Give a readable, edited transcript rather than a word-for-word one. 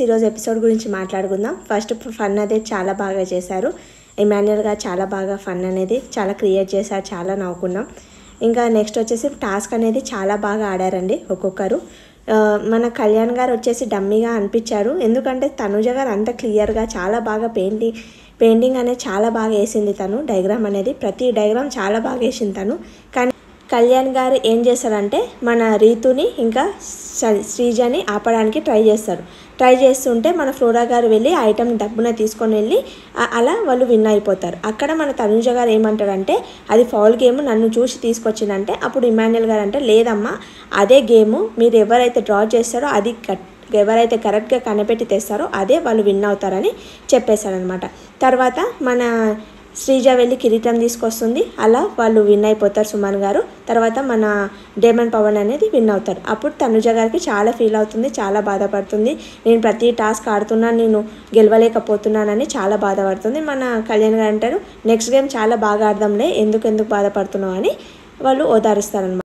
ఈరోజు ఎపిసోడ్ గురించి మాట్లాడుకుందాం. ఫస్ట్ ఫన్ అనేది చాలా బాగా చేశారు. ఇమాన్యుయల్ గారు చాలా బాగా ఫన్ అనేది చాలా క్రియేట్ చేశారు, చాలా నవ్వుకున్నాం. ఇంకా నెక్స్ట్ వచ్చేసి టాస్క్ అనేది చాలా బాగా ఆడారండి ఒక్కొక్కరు. మన కళ్యాణ్ గారు వచ్చేసి డమ్మీగా అనిపించారు, ఎందుకంటే తనుజ గారు అంత క్లియర్గా చాలా బాగా పెయింటింగ్ అనేది చాలా బాగా వేసింది. తను డయాగ్రామ్ అనేది ప్రతి డయాగ్రామ్ చాలా బాగా వేసింది తను. కానీ కళ్యాణ్ గారు ఏం చేస్తారంటే మన రీతుని ఇంకా శ్రీజని ఆపడానికి ట్రై చేస్తుంటే మన ఫ్లోరా గారు వెళ్ళి ఆ ఐటమ్ డబ్బున తీసుకొని వెళ్ళి అలా వాళ్ళు విన్ అయిపోతారు. అక్కడ మన తనుజ గారు ఏమంటారంటే అది ఫౌల్ గేమ్, నన్ను చూసి తీసుకొచ్చిందంటే అప్పుడు ఇమాన్యుయల్ గారు అంటే లేదమ్మా అదే గేము, మీరు ఎవరైతే డ్రా చేస్తారో అది ఎవరైతే కరెక్ట్గా కనిపెట్టి తెస్తారో అదే వాళ్ళు విన్ అవుతారని చెప్పేశారనమాట. తర్వాత మన శ్రీజ వెళ్ళి కిరీటం తీసుకొస్తుంది, అలా వాళ్ళు విన్ అయిపోతారు సుమన్ గారు. తర్వాత మన డేమన్ పవన్ అనేది విన్ అవుతారు. అప్పుడు తనుజ గారికి చాలా ఫీల్ అవుతుంది, చాలా బాధపడుతుంది. నేను ప్రతి టాస్క్ ఆడుతున్నాను, నేను గెలవలేకపోతున్నానని చాలా బాధపడుతుంది. మన కళ్యాణ్ గారు అంటారు నెక్స్ట్ గేమ్ చాలా బాగా ఆడదాంలే, ఎందుకు బాధపడుతున్నావు అని వాళ్ళు ఓదారుస్తారనమాట.